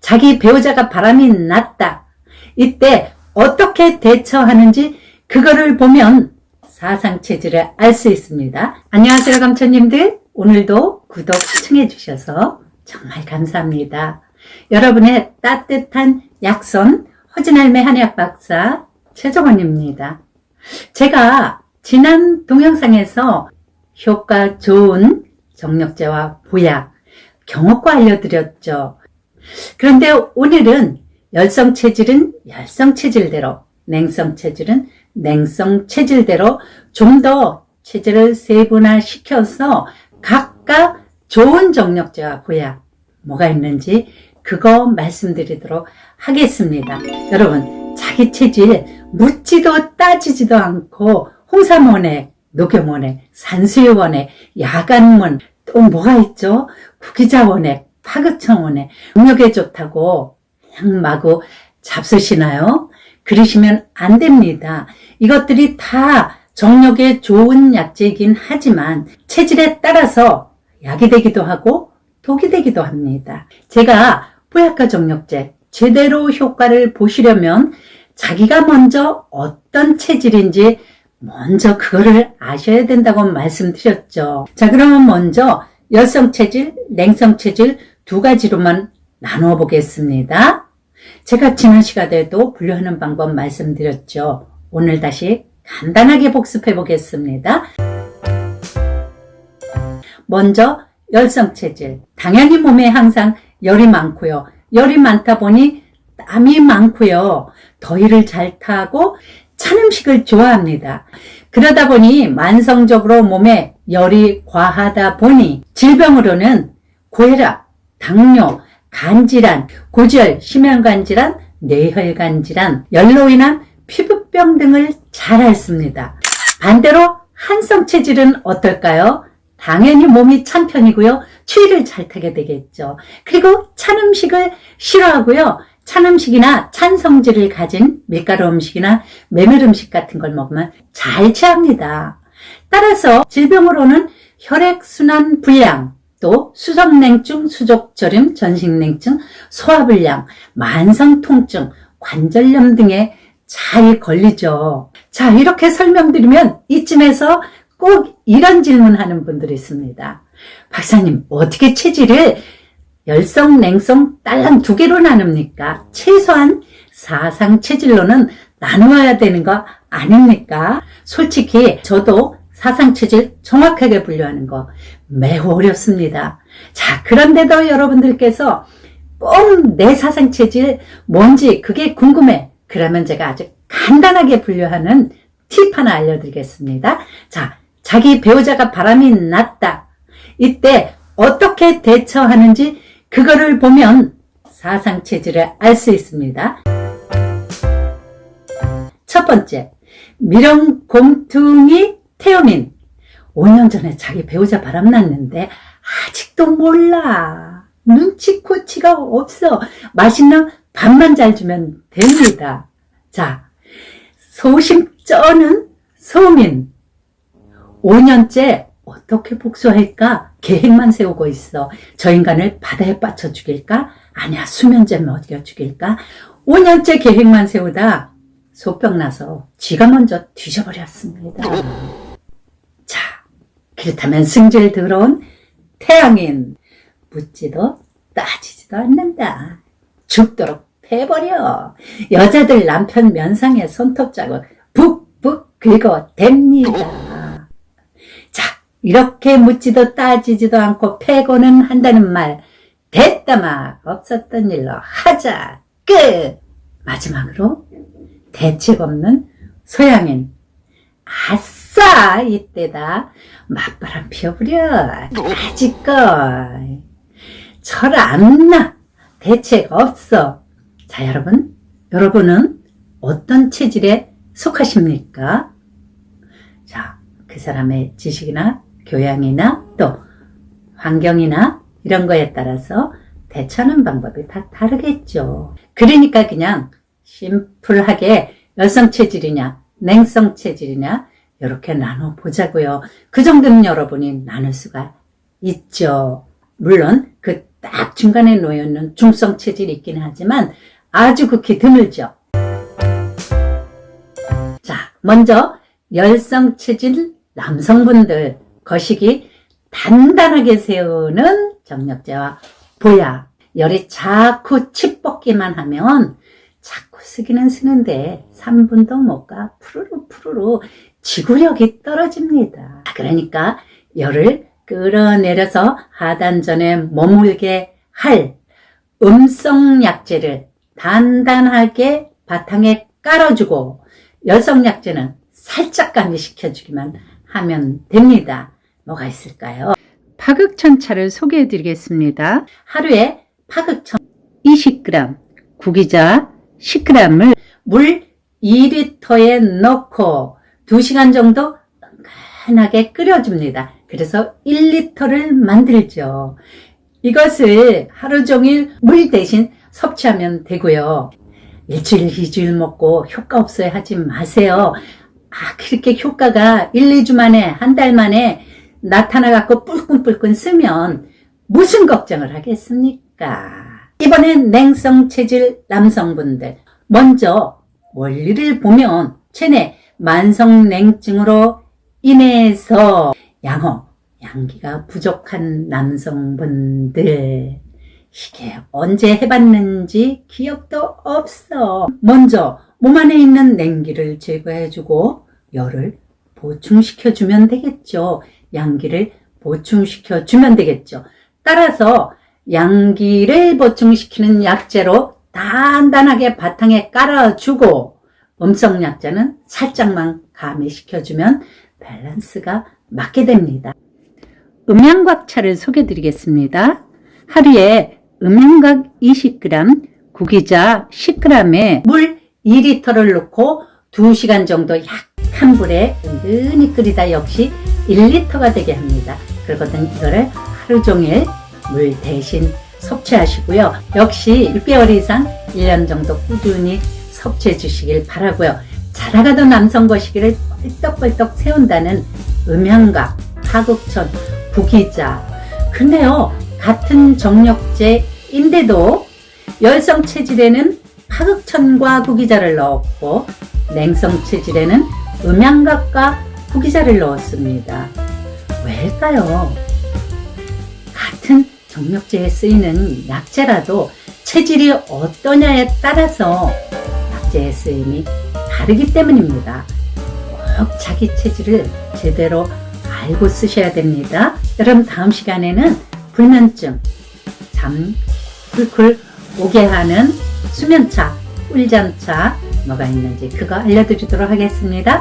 자기 배우자가 바람이 났다. 이때 어떻게 대처하는지 그거를 보면 사상체질을 알 수 있습니다. 안녕하세요, 감초님들. 오늘도 구독, 시청해 주셔서 정말 감사합니다. 여러분의 따뜻한 약손 허진할매 한의학박사 최정원입니다. 제가 지난 동영상에서 효과 좋은 정력제와 보약, 경옥과 알려드렸죠. 그런데 오늘은 열성체질은 열성체질대로, 냉성체질은 냉성체질대로 좀 더 체질을 세분화시켜서 각각 좋은 정력제와 보약 뭐가 있는지 그거 말씀드리도록 하겠습니다. 여러분, 자기 체질 묻지도 따지지도 않고 홍삼원액, 녹염원액, 산수유원액, 야간문, 또 뭐가 있죠? 구기자원액, 파급청원액, 정력에 좋다고 그냥 마구 잡수시나요? 그러시면 안 됩니다. 이것들이 다 정력에 좋은 약재이긴 하지만 체질에 따라서 약이 되기도 하고 독이 되기도 합니다. 제가 보약과 정력제 제대로 효과를 보시려면 자기가 먼저 어떤 체질인지 먼저 그거를 아셔야 된다고 말씀드렸죠. 자, 그러면 먼저 열성체질, 냉성체질 두 가지로만 나누어 보겠습니다. 제가 지난 시간에도 분류하는 방법 말씀드렸죠. 오늘 다시 간단하게 복습해 보겠습니다. 먼저 열성체질. 당연히 몸에 항상 열이 많고요. 열이 많다 보니 땀이 많고요. 더위를 잘 타고 찬 음식을 좋아합니다. 그러다 보니 만성적으로 몸에 열이 과하다 보니 질병으로는 고혈압, 당뇨, 간질환, 고지혈, 심혈관 질환, 뇌혈관 질환, 열로 인한 피부병 등을 잘 앓습니다. 반대로 한성 체질은 어떨까요? 당연히 몸이 찬 편이고요. 추위를 잘 타게 되겠죠. 그리고 찬 음식을 싫어하고요. 찬 음식이나 찬 성질을 가진 밀가루 음식이나 메밀 음식 같은 걸 먹으면 잘 체합니다. 따라서 질병으로는 혈액순환 불량, 또 수족냉증, 수족저림, 전신냉증, 소화불량, 만성통증, 관절염 등에 잘 걸리죠. 자, 이렇게 설명드리면 이쯤에서 꼭 이런 질문하는 분들이 있습니다. 박사님, 어떻게 체질을 열성, 냉성, 딸랑 두 개로 나눕니까? 최소한 사상 체질로는 나누어야 되는 거 아닙니까? 솔직히 저도 사상 체질 정확하게 분류하는 거 매우 어렵습니다. 자, 그런데도 여러분들께서 꼭 내 사상 체질 뭔지 그게 궁금해. 그러면 제가 아주 간단하게 분류하는 팁 하나 알려드리겠습니다. 자, 자기 배우자가 바람이 났다. 이때 어떻게 대처하는지 그거를 보면 사상 체질을 알 수 있습니다. 첫 번째, 미령곰퉁이 태음인. 5년 전에 자기 배우자 바람 났는데 아직도 몰라. 눈치코치가 없어. 맛있는 밥만 잘 주면 됩니다. 자, 소심 쩌는 소민. 5년째 어떻게 복수할까 계획만 세우고 있어. 저 인간을 바다에 빠쳐 죽일까? 아니야, 수면제 먹여 죽일까? 5년째 계획만 세우다 소병 나서 지가 먼저 뒤져버렸습니다. 자, 그렇다면 승질 들어온 태양인. 묻지도 따지지도 않는다. 죽도록 패버려. 여자들 남편 면상에 손톱 자국 북북 긁어댑니다. 자, 이렇게 묻지도 따지지도 않고 패고는 한다는 말 됐다 막 없었던 일로 하자 끝. 마지막으로 대책 없는 소양인. 아싸, 이때다. 맞바람 피워버려. 아직껏 철 안 나. 대책 없어. 자, 여러분은 어떤 체질에 속하십니까? 자, 그 사람의 지식이나 교양이나 또 환경이나 이런 거에 따라서 대처하는 방법이 다 다르겠죠. 그러니까 그냥 심플하게 열성 체질이냐 냉성 체질이냐 이렇게 나눠 보자고요. 그 정도는 여러분이 나눌 수가 있죠. 물론 그 딱 중간에 놓여있는 중성 체질이 있긴 하지만 아주 극히 드물죠. 자, 먼저 열성 체질 남성분들 거시기 단단하게 세우는 정력제와 보약. 열이 자꾸 치뻗기만 하면 자꾸 쓰기는 쓰는데 3분도 못 가 푸르르 지구력이 떨어집니다. 그러니까 열을 끌어내려서 하단전에 머물게 할 음성약제를 단단하게 바탕에 깔아주고 열성약제는 살짝 가미시켜주기만 하면 됩니다. 뭐가 있을까요? 파극천차를 소개해 드리겠습니다. 하루에 파극천 20g, 구기자 10g을 물 2리터에 넣고 2시간 정도 은근하게 끓여줍니다. 그래서 1리터를 만들죠. 이것을 하루 종일 물 대신 섭취하면 되고요. 일주일, 2주일 먹고 효과 없어야 하지 마세요. 그렇게 효과가 1, 2주 만에, 한 달 만에 나타나갖고 뿔끈뿔끈 쓰면 무슨 걱정을 하겠습니까? 이번엔 냉성 체질 남성분들. 먼저 원리를 보면 체내 만성냉증으로 인해서 양기가 부족한 남성분들. 이게 언제 해봤는지 기억도 없어. 먼저 몸 안에 있는 냉기를 제거해주고 열을 보충시켜주면 되겠죠. 양기를 보충시켜주면 되겠죠. 따라서 양기를 보충시키는 약재로 단단하게 바탕에 깔아주고 음성약재는 살짝만 가미시켜주면 밸런스가 맞게 됩니다. 음양곽차를 소개해드리겠습니다. 하루에 음양곽 20g, 구기자 10g에 물 2리터를 넣고 2시간 정도 약한 불에 은근히 끓이다 역시 1리터가 되게 합니다. 그러거든 이거를 하루 종일 물 대신 섭취하시고요. 역시 6개월 이상 1년 정도 꾸준히 섭취해 주시길 바라고요. 자라가던 남성 거시기를 뻘떡뻘떡 세운다는 음양각, 파극천, 구기자. 근데요, 같은 정력제인데도 열성 체질에는 파극천과 구기자를 넣었고 냉성 체질에는 음양각과 구기자를 넣었습니다. 왜일까요? 같은 정력제에 쓰이는 약재라도 체질이 어떠냐에 따라서 약재의 쓰임이 다르기 때문입니다. 꼭 자기 체질을 제대로 알고 쓰셔야 됩니다. 여러분 다음 시간에는 불면증, 잠 쿨쿨 오게 하는 수면차, 꿀잠차 뭐가 있는지 그거 알려드리도록 하겠습니다.